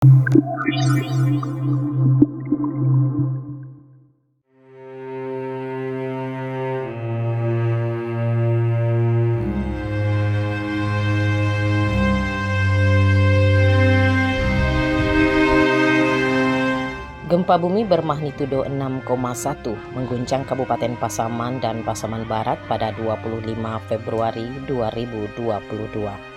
Gempa bumi bermagnitudo 6,1 mengguncang Kabupaten Pasaman dan Pasaman Barat pada 25 Februari 2022.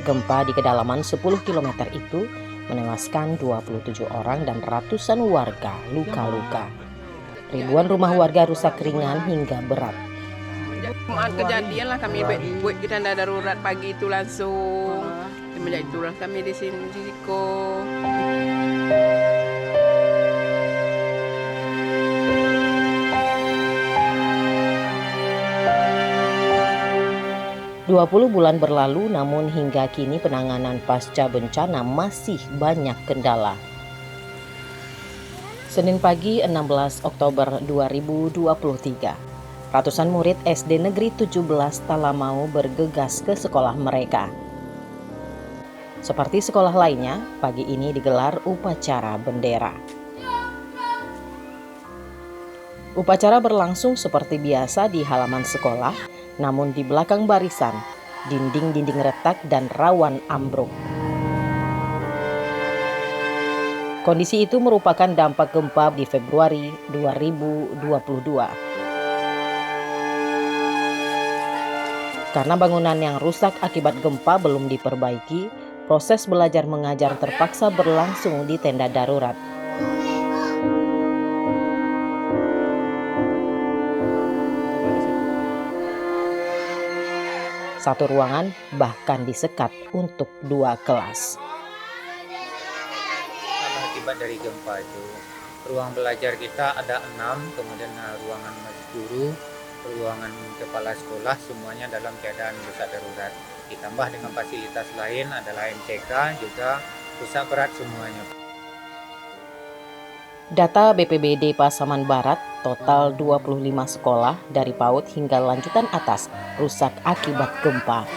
Gempa di kedalaman 10 km itu menewaskan 27 orang dan ratusan warga luka-luka. Ribuan rumah warga rusak ringan hingga berat. Kejadian lah kami buat kita darurat pagi itu langsung. Semenjak itulah kami di sini di Siko. 20 bulan berlalu, namun hingga kini penanganan pasca bencana masih banyak kendala. Senin pagi 16 Oktober 2023, ratusan murid SD Negeri 17 Talamau bergegas ke sekolah mereka. Seperti sekolah lainnya, pagi ini digelar upacara bendera. Upacara berlangsung seperti biasa di halaman sekolah, namun di belakang barisan, dinding-dinding retak dan rawan ambruk. Kondisi itu merupakan dampak gempa di Februari 2022. Karena bangunan yang rusak akibat gempa belum diperbaiki, proses belajar mengajar terpaksa berlangsung di tenda darurat. Satu ruangan bahkan disekat untuk 2 kelas. Akibat dari gempa itu, ruang belajar kita ada 6, kemudian ruangan guru, ruangan kepala sekolah semuanya dalam keadaan rusak darurat. Ditambah dengan fasilitas lain adalah MCK juga rusak berat semuanya. Data BPBD Pasaman Barat, total 25 sekolah dari PAUD hingga lanjutan atas rusak akibat gempa.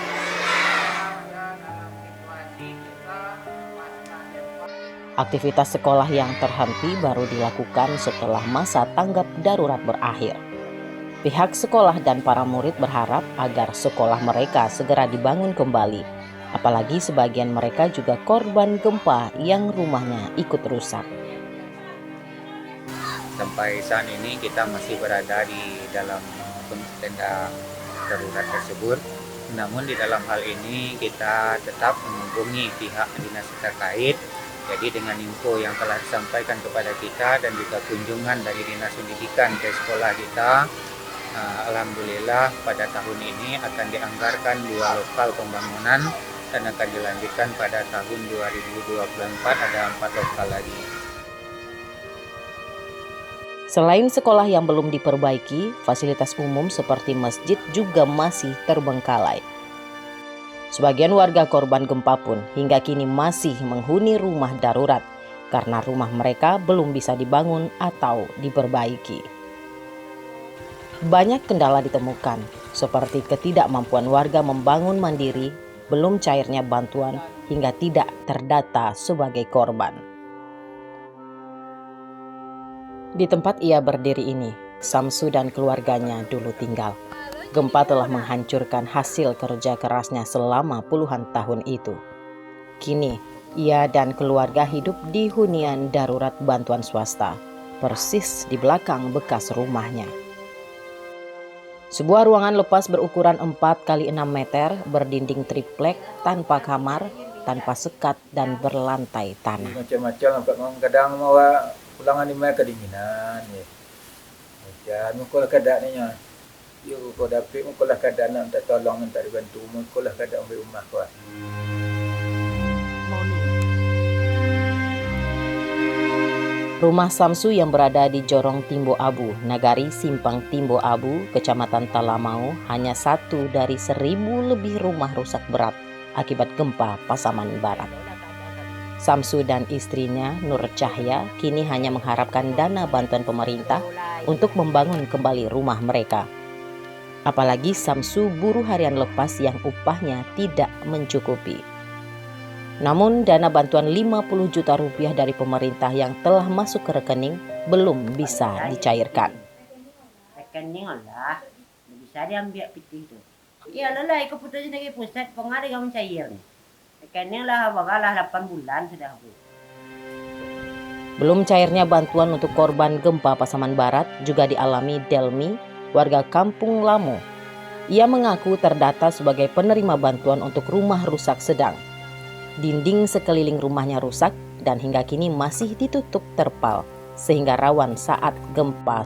Aktivitas sekolah yang terhenti baru dilakukan setelah masa tanggap darurat berakhir. Pihak sekolah dan para murid berharap agar sekolah mereka segera dibangun kembali. Apalagi sebagian mereka juga korban gempa yang rumahnya ikut rusak. Sampai saat ini kita masih berada di dalam tenda darurat tersebut. Namun di dalam hal ini kita tetap menghubungi pihak dinas terkait. Jadi dengan info yang telah disampaikan kepada kita dan juga kunjungan dari dinas pendidikan ke sekolah kita, alhamdulillah pada tahun ini akan dianggarkan 2 lokal pembangunan dan akan dilanjutkan pada tahun 2024 ada 4 lokal lagi. Selain sekolah yang belum diperbaiki, fasilitas umum seperti masjid juga masih terbengkalai. Sebagian warga korban gempa pun hingga kini masih menghuni rumah darurat karena rumah mereka belum bisa dibangun atau diperbaiki. Banyak kendala ditemukan, seperti ketidakmampuan warga membangun mandiri, belum cairnya bantuan, hingga tidak terdata sebagai korban. Di tempat ia berdiri ini, Samsu dan keluarganya dulu tinggal. Gempa telah menghancurkan hasil kerja kerasnya selama puluhan tahun itu. Kini, ia dan keluarga hidup di hunian darurat bantuan swasta, persis di belakang bekas rumahnya. Sebuah ruangan lepas berukuran 4x6 meter, berdinding triplek, tanpa kamar, tanpa sekat, dan berlantai tanah. Macam-macam, kadang mau pulangan ini kedinginan ya. Dan mukalah keadaannya. Yo kau dapat mukalah keadaan nak minta tolong, minta dibantu, mukalah keadaan di rumah kau. Rumah Samsu yang berada di Jorong Timbo Abu, Nagari Simpang Timbo Abu, Kecamatan Talamau, hanya satu dari 1.000 lebih rumah rusak berat akibat gempa Pasaman Barat. Samsu dan istrinya, Nur Cahya, kini hanya mengharapkan dana bantuan pemerintah untuk membangun kembali rumah mereka. Apalagi Samsu buruh harian lepas yang upahnya tidak mencukupi. Namun dana bantuan 50 juta rupiah dari pemerintah yang telah masuk ke rekening belum bisa dicairkan. Rekening lah, bisa diambil piti itu. Iya lah, keputusan dari pusat pengaruh yang mencair. Rekening lah, bagalah 8 bulan sudah. Belum cairnya bantuan untuk korban gempa Pasaman Barat juga dialami Delmi, warga Kampung Lamo. Ia mengaku terdata sebagai penerima bantuan untuk rumah rusak sedang. Dinding sekeliling rumahnya rusak dan hingga kini masih ditutup terpal sehingga rawan saat gempa.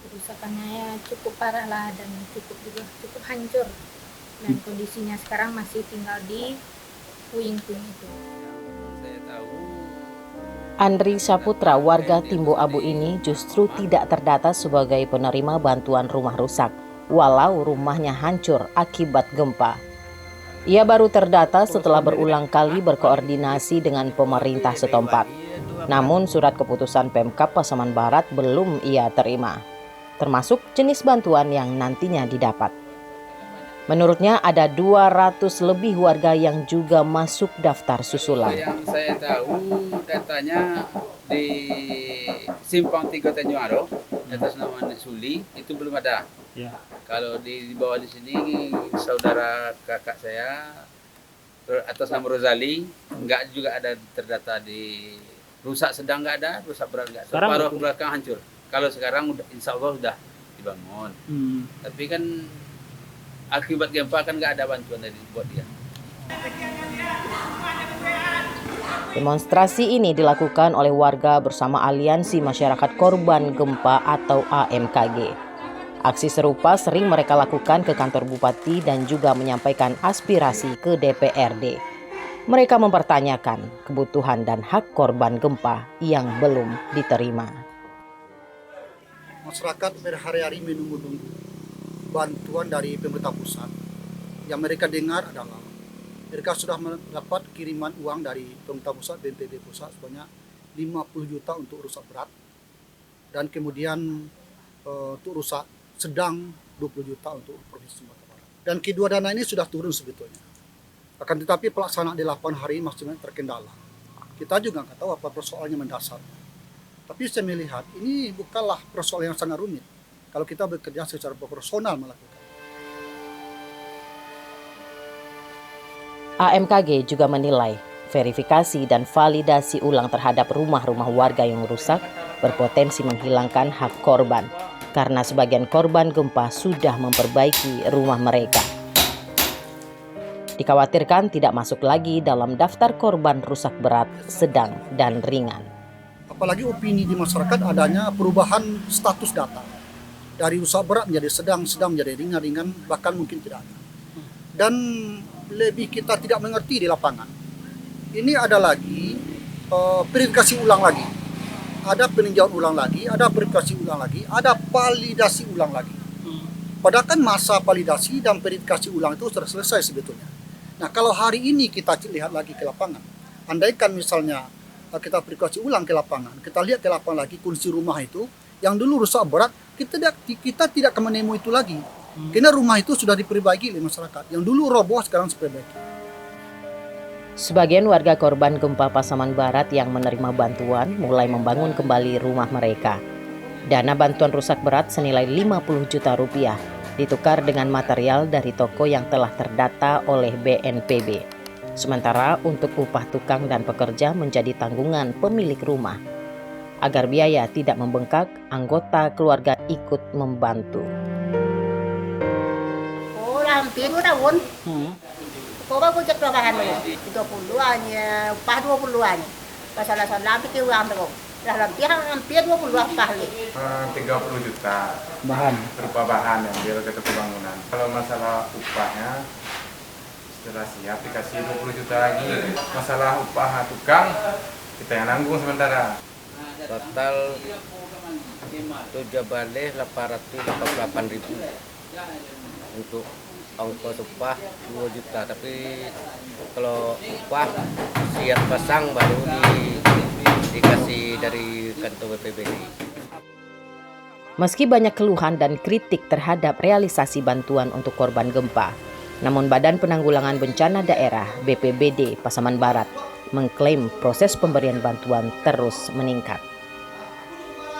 Kerusakannya ya cukup parah lah dan cukup hancur, dan kondisinya sekarang masih tinggal di puing-puing itu. Andri Saputra, warga Timbo Abu ini justru tidak terdata sebagai penerima bantuan rumah rusak, walau rumahnya hancur akibat gempa. Ia baru terdata setelah berulang kali berkoordinasi dengan pemerintah setempat. Namun surat keputusan Pemkab Pasaman Barat belum ia terima, termasuk jenis bantuan yang nantinya didapat. Menurutnya ada 200 lebih warga yang juga masuk daftar susulan. Yang saya tahu datanya di Simpang 3 Tanjung Aro atas nama Suli itu belum ada. Ya. Kalau di bawah di sini saudara kakak saya atas nama Rozali enggak juga ada terdata di rusak sedang, enggak ada, rusak berat enggak ada. Paruh belakang hancur. Kalau sekarang udah insya Allah sudah dibangun. Tapi kan akibat gempa kan nggak ada bantuan dari buat dia. Demonstrasi ini dilakukan oleh warga bersama Aliansi Masyarakat Korban Gempa atau AMKG. Aksi serupa sering mereka lakukan ke kantor bupati dan juga menyampaikan aspirasi ke DPRD. Mereka mempertanyakan kebutuhan dan hak korban gempa yang belum diterima. Masyarakat berhari-hari menunggu-nunggu bantuan dari pemerintah pusat. Yang mereka dengar adalah mereka sudah mendapat kiriman uang dari pemerintah pusat, BNPB pusat sebanyak 50 juta untuk rusak berat, dan kemudian untuk rusak sedang 20 juta untuk Provinsi Sumatera Barat. Dan kedua dana ini sudah turun sebetulnya. Akan tetapi pelaksanaan di 8 hari masih terkendala. Kita juga nggak tahu apa persoalannya mendasar. Tapi saya melihat ini bukanlah persoalan yang sangat rumit kalau kita bekerja secara proporsional melakukan. AMKG juga menilai verifikasi dan validasi ulang terhadap rumah-rumah warga yang rusak berpotensi menghilangkan hak korban karena sebagian korban gempa sudah memperbaiki rumah mereka. Dikhawatirkan tidak masuk lagi dalam daftar korban rusak berat, sedang, dan ringan. Apalagi opini di masyarakat adanya perubahan status data. Dari rusak berat menjadi sedang menjadi ringan, bahkan mungkin tidak ada. Dan lebih kita tidak mengerti di lapangan. Ini ada lagi verifikasi ulang lagi. Ada peninjauan ulang lagi, ada verifikasi ulang lagi, ada validasi ulang lagi. Padahal kan masa validasi dan verifikasi ulang itu sudah selesai sebetulnya. Nah, kalau hari ini kita lihat lagi ke lapangan, andaikan misalnya kita verifikasi ulang ke lapangan, kita lihat ke lapangan lagi kondisi rumah itu, yang dulu rusak berat, kita tidak akan menemui itu lagi. Karena rumah itu sudah diperbaiki oleh masyarakat. Yang dulu roboh sekarang diperbaiki. Sebagian warga korban gempa Pasaman Barat yang menerima bantuan mulai membangun kembali rumah mereka. Dana bantuan rusak berat senilai 50 juta rupiah ditukar dengan material dari toko yang telah terdata oleh BNPB. Sementara untuk upah tukang dan pekerja menjadi tanggungan pemilik rumah. Agar biaya tidak membengkak, anggota keluarga ikut membantu. Oh, hampir 2 tahun. Kau bagus cek bahan lo, 20-an, upah 20-an. Masalah-salah hampir uang tuh. Dah hampir 20 upah li. 30 juta. Bahan. Berupa bahan yang biar ke bangunan. Kalau masalah upahnya setelah siap dikasih 20 juta lagi. Masalah upah tukang kita yang nanggung sementara. Total 7 balik 888.000 untuk ongkos upah 2 juta, tapi kalau upah siap pasang baru dikasih dari kantor BPBD. Meski banyak keluhan dan kritik terhadap realisasi bantuan untuk korban gempa, Namun Badan Penanggulangan Bencana Daerah BPBD Pasaman Barat mengklaim proses pemberian bantuan terus meningkat.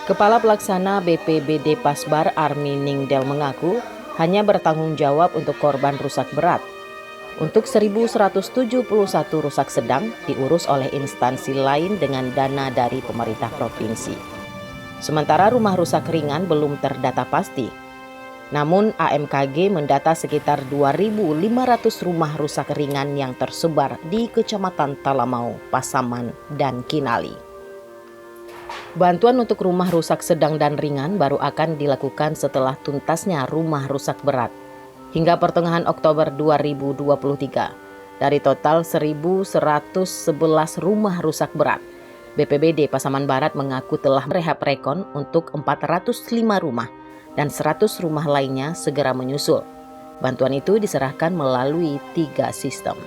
Kepala Pelaksana BPBD Pasbar Army Ningdel mengaku hanya bertanggung jawab untuk korban rusak berat. Untuk 1.171 rusak sedang diurus oleh instansi lain dengan dana dari pemerintah provinsi. Sementara rumah rusak ringan belum terdata pasti. Namun AMKG mendata sekitar 2.500 rumah rusak ringan yang tersebar di Kecamatan Talamau, Pasaman, dan Kinali. Bantuan untuk rumah rusak sedang dan ringan baru akan dilakukan setelah tuntasnya rumah rusak berat. Hingga pertengahan Oktober 2023, dari total 1.111 rumah rusak berat, BPBD Pasaman Barat mengaku telah merehab rekon untuk 405 rumah dan 100 rumah lainnya segera menyusul. Bantuan itu diserahkan melalui 3 sistem.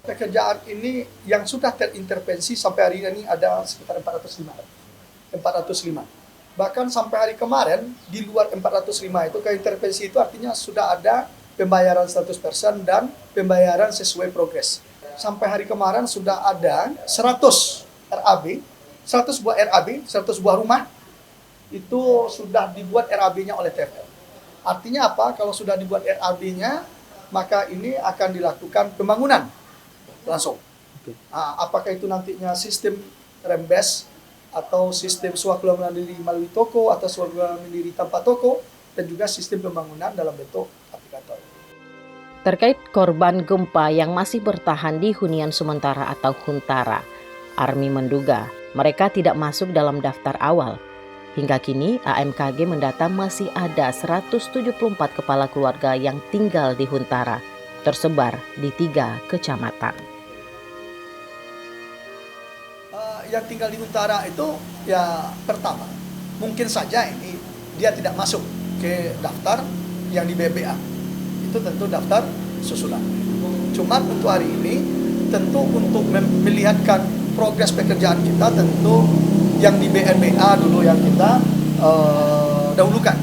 Pekerjaan ini yang sudah terintervensi sampai hari ini ada sekitar 405. Bahkan sampai hari kemarin di luar 405 itu keintervensi itu artinya sudah ada pembayaran 100% dan pembayaran sesuai progres. Sampai hari kemarin sudah ada 100 RAB, 100 buah RAB, 100 buah rumah itu sudah dibuat RAB-nya oleh TFL. Artinya apa? Kalau sudah dibuat RAB-nya, maka ini akan dilakukan pembangunan langsung. Apakah itu nantinya sistem rembes atau sistem swakula mandiri melalui toko atau swakula mandiri tanpa toko, dan juga sistem pembangunan dalam bentuk aplikator. Terkait korban gempa yang masih bertahan di hunian sementara atau Huntara, Army menduga mereka tidak masuk dalam daftar awal. Hingga kini AMKG mendata masih ada 174 kepala keluarga yang tinggal di Huntara, tersebar di 3 kecamatan. Yang tinggal di Huntara itu ya pertama, mungkin saja ini dia tidak masuk ke daftar yang di BPA. Itu tentu daftar susulan. Cuma untuk hari ini, tentu untuk melihatkan progres pekerjaan kita, tentu yang di BNBA dulu yang kita dahulukan.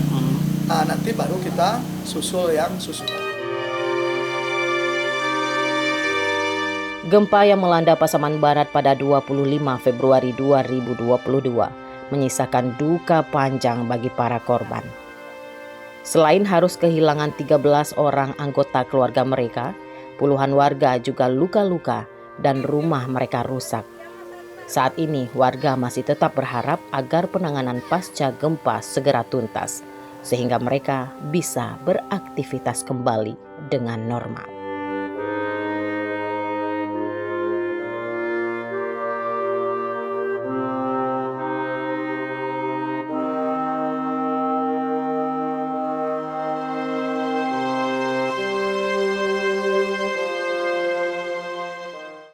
Nanti baru kita susul yang susulan. Gempa yang melanda Pasaman Barat pada 25 Februari 2022 menyisakan duka panjang bagi para korban. Selain harus kehilangan 13 orang anggota keluarga mereka, puluhan warga juga luka-luka dan rumah mereka rusak. Saat ini warga masih tetap berharap agar penanganan pasca gempa segera tuntas, sehingga mereka bisa beraktivitas kembali dengan normal.